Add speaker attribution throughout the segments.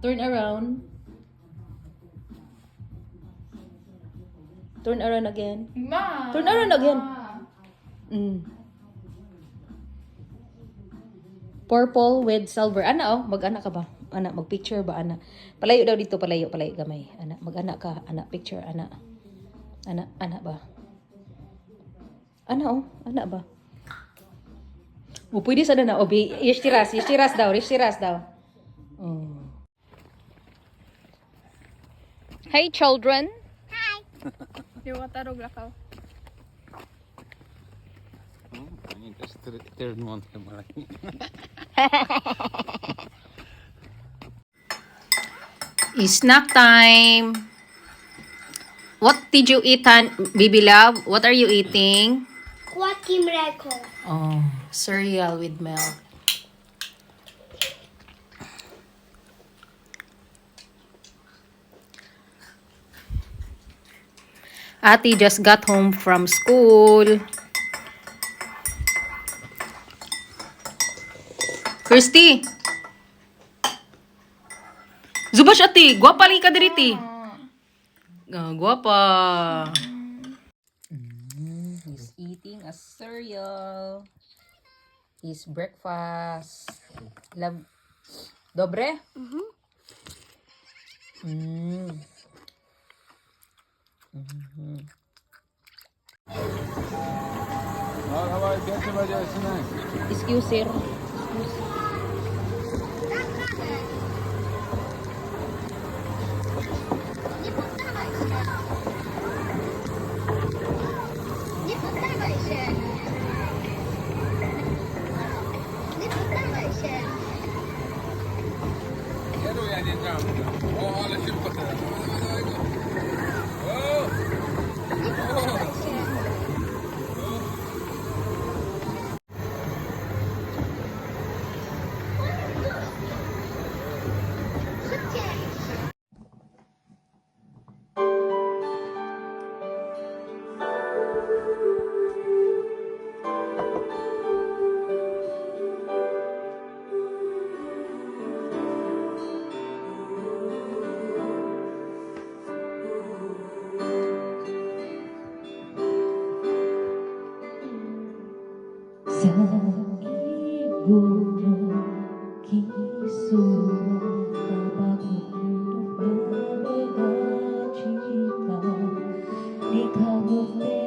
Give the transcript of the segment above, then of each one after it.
Speaker 1: Turn around. Turn around again.
Speaker 2: Ma.
Speaker 1: Turn around again. Purple with silver. Ana, oh. Mag-ana ka ba? Ana, mag-picture ba, ana? Palayo daw dito, palayo gamay. Ana, mag-ana ka. Ana, picture, ana. Ana ba? Ana, oh. Ana ba? O, pwede sana na. O, yeshtiras daw. Hey, children.
Speaker 2: Yung matarog lakaw.
Speaker 3: I need to turn on camera.
Speaker 1: It's snack time. What did you eat, baby love? What are you eating?
Speaker 4: Quacky miracle.
Speaker 1: Oh, cereal with milk. Ati just got home from school. Kirsty! Zubash ati! Guwapa lagi ka diriti. Guwapa. He's eating a cereal. His breakfast. Dobre? Excuse, sir.
Speaker 4: Nie poddawaj się. Nie poddawaj się.
Speaker 3: Kieruję, nie dam. O, ale szybko teraz.
Speaker 4: Nie poddawaj się. Szybciej.
Speaker 1: Siguro kisura tabagong nagagachika di kabuti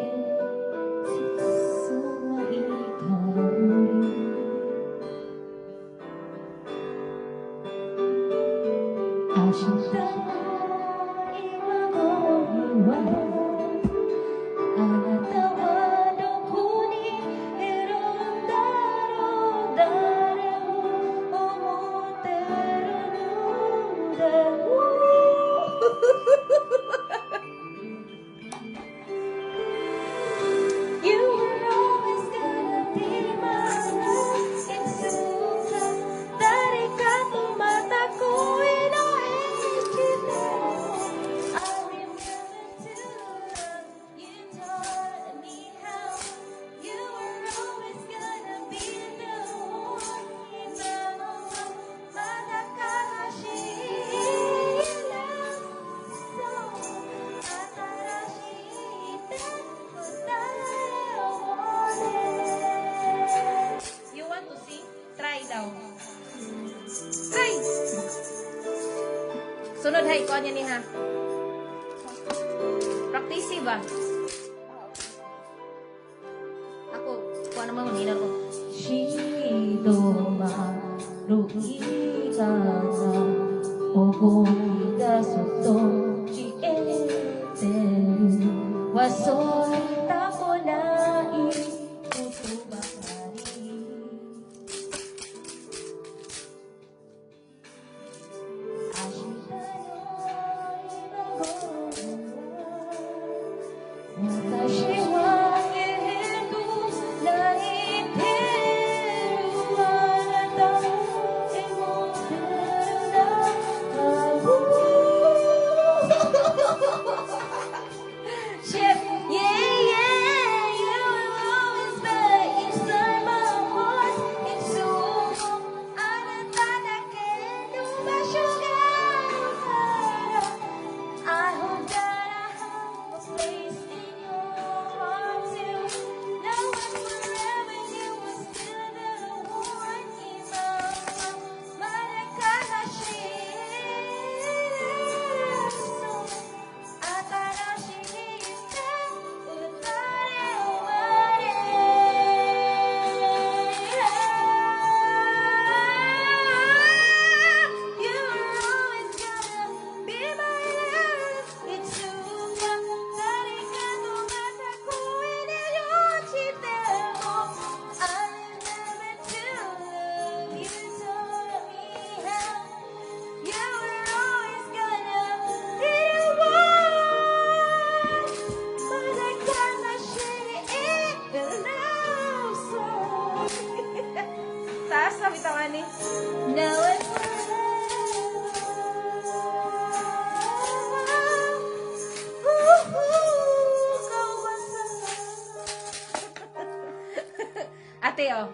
Speaker 1: sisama ikaw Ashita iwago anata Sunod hay ko niya ni ha. Practice ba? Ako, kuha naman mo ko. Shido maru ika ogoi ga soto chieteru wasoi takonai utubakari. Chef, yeah! special kind of love. I hope that I have a place in your heart too. Now and forever you will still be the one in my heart. Maracanashi. Taas na bitawan ni. Now and Ate, oh.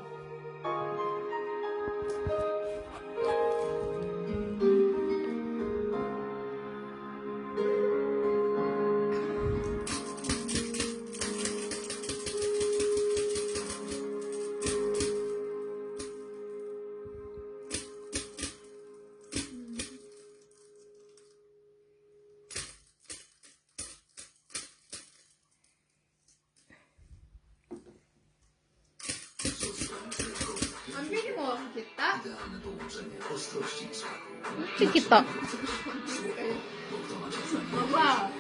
Speaker 2: Ang pili mo kita.
Speaker 1: Kita.
Speaker 2: Wow.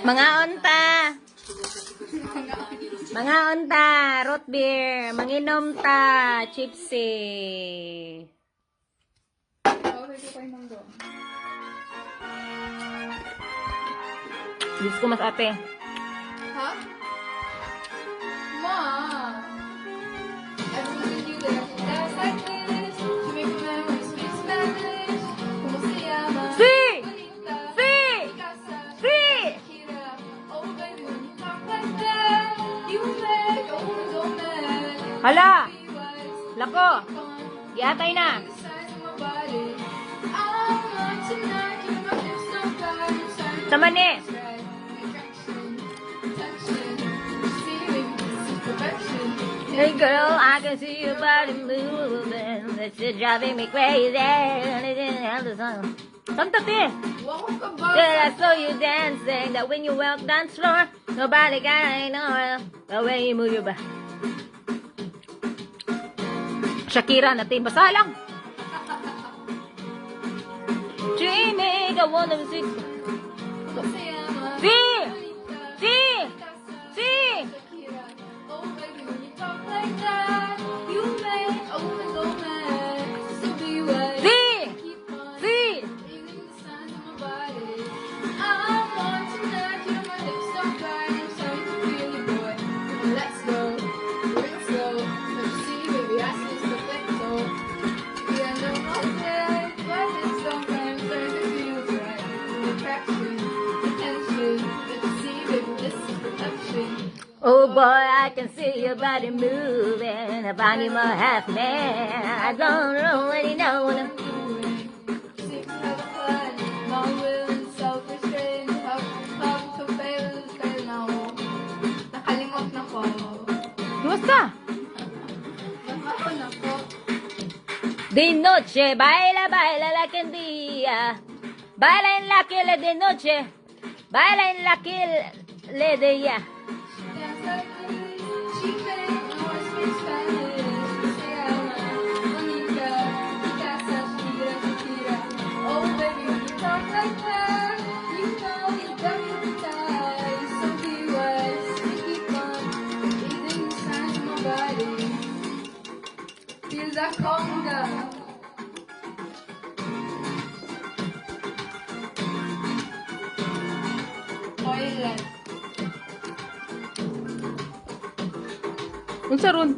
Speaker 1: Mga onta. Mga onta, root beer, manginom ta, chipsy.
Speaker 2: Okay, ko kayo nang doon.
Speaker 1: Diyos ko mas ate.
Speaker 2: Ha? Ma! I believe you that that's like this. To make memories, speak Spanish. Como se llama?
Speaker 1: Sí!
Speaker 2: Bonita.
Speaker 1: Sí!
Speaker 2: Casa.
Speaker 1: Sí!
Speaker 2: Kira. Oh, baby, when you talk like that, you make a woman go mad.
Speaker 1: Hala!
Speaker 2: Be wise,
Speaker 1: Lako!
Speaker 2: fun.
Speaker 1: Giatay na!
Speaker 2: The size of my body. I want tonight, you know my lips don't die. Inside
Speaker 1: Sama ni! Hey girl, I can see your body moving. It's just driving me crazy. Kanta te! Girl, I saw you dancing. That when you walk dance floor, nobody can ignore the way you move your back. Shakira natin, basa lang. Dreaming, I wanna see. Sí! Sí! Sí!
Speaker 2: Oh, baby, when you talk like that, you make a woman go mad. So be wise.
Speaker 1: Sí!
Speaker 2: Keep on
Speaker 1: Sí!
Speaker 2: feeling the signs of my body. I want tonight, you know my lips don't dry. I'm starting to feel you, boy. Let's go, let's go. Don't you see, baby, I see it's perfecto. Yeah, no, okay, but it's don't cry. I'm starting to feel right. Attraction, attention. Don't you see, baby, this is perfection.
Speaker 1: Oh boy, I can see your body moving. If I need my half man, I don't really know what I'm doing.
Speaker 2: Seems to have a plan. My will and self-restraint. How to fail now. Nakalimot na ko.
Speaker 1: Kumusta?
Speaker 2: Nakapon na ko.
Speaker 1: De noche, baila, baila la candilla. Baila en la que le de noche. Baila en la que le de ya.
Speaker 2: Dance like this. She can't know I speak Spanish. Se llama Monica. Casa, Shakira, Shakira. Oh, baby, when you talk like that, you know you got me hypnotized. So be wise. Keep on reading the signs of my body. Feel that conga. Toilet.
Speaker 1: Unsa ron?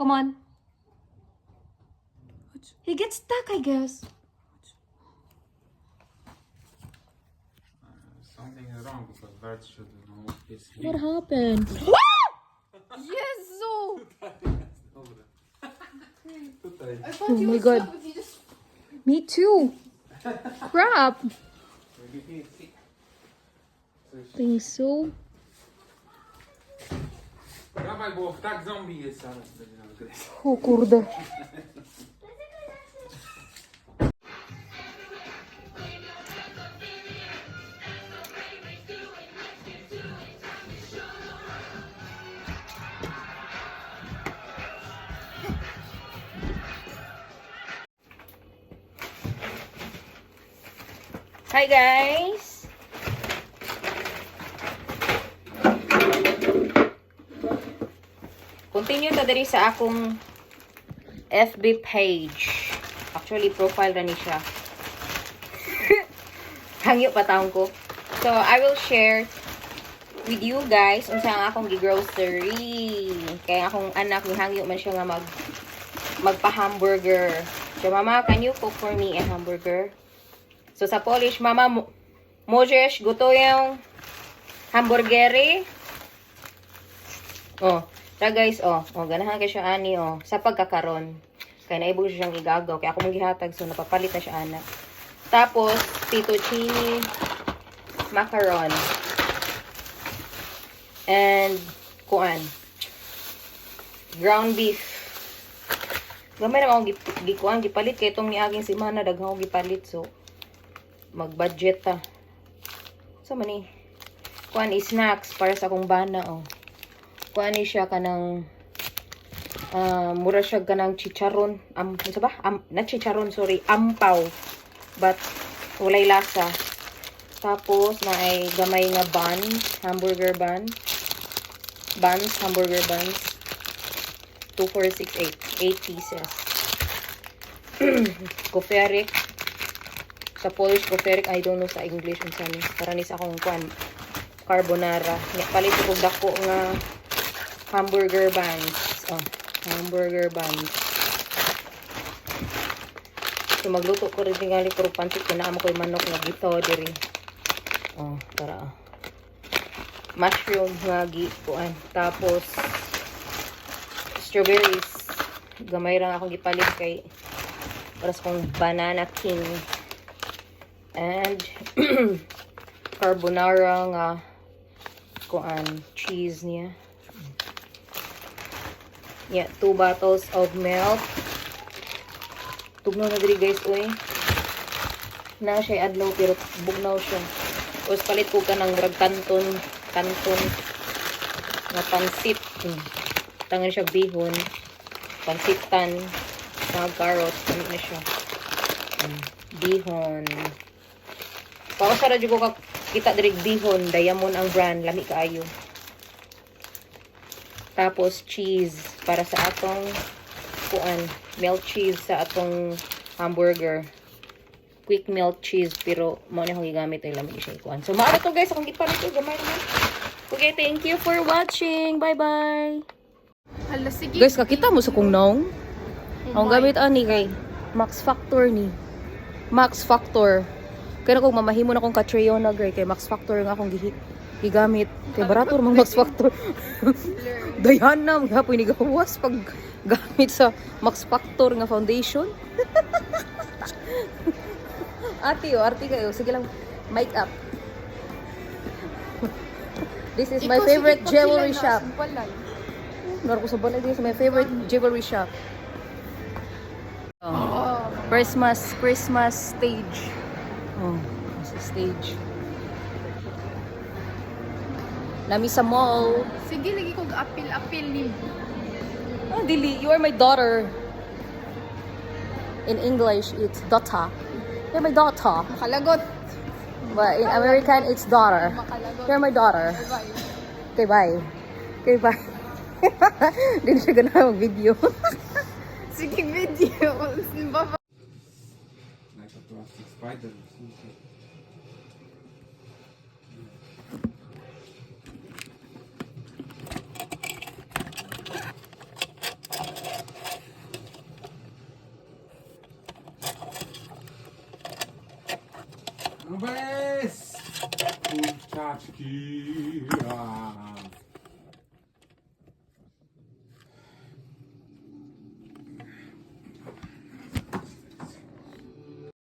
Speaker 1: Come on. He gets stuck, I guess.
Speaker 3: Something is wrong because birds should know this.
Speaker 1: What happened?
Speaker 2: Jezu!
Speaker 3: Tutaj.
Speaker 2: I thought
Speaker 1: Oh
Speaker 2: he
Speaker 1: my
Speaker 2: was
Speaker 1: God.
Speaker 2: stuck, but he just...
Speaker 1: Me too. Crap.
Speaker 3: Maybe he's sick.
Speaker 1: Think so.
Speaker 3: Dawaj, bo tak zombie jest zaraz będzie nas gryźć.
Speaker 1: O kurde. Hi guys! Continue ta diri sa akong FB page. Actually, profile na ni siya. Hangyo pa taong ko. So, I will share with you guys unsa ang akong gi-grocery. Kaya akong anak ni hangyo man siya nga magpa-hamburger. So, mama, can you cook for me a hamburger? So, sa Polish, mama, możesz gotujesz hamburgery? Oh, ta guys, ganahan kay siya ani, sa pagkakaron. Kaya naibog siya siyang igagaw. Kaya ako maghihatag, so napapalit na siya, anak. Tapos, fettuccine macaron. And, ground beef. Gamay naman akong gipalit. Kaya itong niaging simana, daghang akong gipalit. So, mag-budget ta. So, mani. Snacks para sa akong bana, Kuani siya kanang mura siya kanang chicharon. Ano ba? Not chicharon, sorry. Ampaw. But, walay lasa. Tapos, na ay gamay nga buns. Hamburger buns. Hamburger buns. 2, 4, 6, 8. 8 pieces. Koferik. Sa Polish koferik, I don't know sa English. Unsan, para ni sa akong carbonara. Palit ko dako nga hamburger buns. Hamburger buns. So, magluto ko rin tingali pero pansit ko na mo ko yung manok na gito diri. Para mushroom nga gikuan. Tapos strawberries. Gamay lang akong gipalit kay para sa kong banana king. And carbonara nga cheese niya. Yeah, 2 bottles of milk. Tugnaw na diri guys, uy. Na siya adlaw pero bugnaw siya. Tapos palit ko ka ng murag kanton na pansit. Tangan siya bihon. Pansitan. Mga carrot. Ano na siya. Bihon. Pakasara dyan ko kita diri bihon. Diamond ang brand. Lami kaayo. Tapos cheese para sa atong milk cheese sa atong hamburger. Quick milk cheese pero mo na akong gigamit ay lami siya ikuan. So maaro to guys akong gipalit ko gamay naman. Okay, thank you for watching. Bye-bye.
Speaker 2: Hala, sige.
Speaker 1: Guys, kakita mo sa kong naong? Ang gamit ani kay Max Factor ni. Max Factor. Kaya kung mamahimo na akong Catriona girl kay Max Factor nga akong gigamit. Kay barato naman Max Factor. Dayana, magapoy ni gawas pag gamit sa Max Factor nga foundation. Arte kayo. Sige lang, mic up. This is my favorite jewelry shop. Naro ko sa balay din sa my favorite jewelry shop. Christmas stage. Sa stage. Nami sa mall.
Speaker 2: Sige, lagi kong apil ni.
Speaker 1: Dili, you are my daughter. In English, it's daughter. You're my daughter.
Speaker 2: Makalagot.
Speaker 1: But in American, it's daughter.
Speaker 2: Makalagot.
Speaker 1: You're my daughter.
Speaker 2: Bye.
Speaker 1: Okay, bye. Okay, bye. Hindi na siya ganahan mag-video.
Speaker 2: Sige, video. Bye-bye.
Speaker 3: Like a plastic spider or something. No bez! Kurczaczki. A.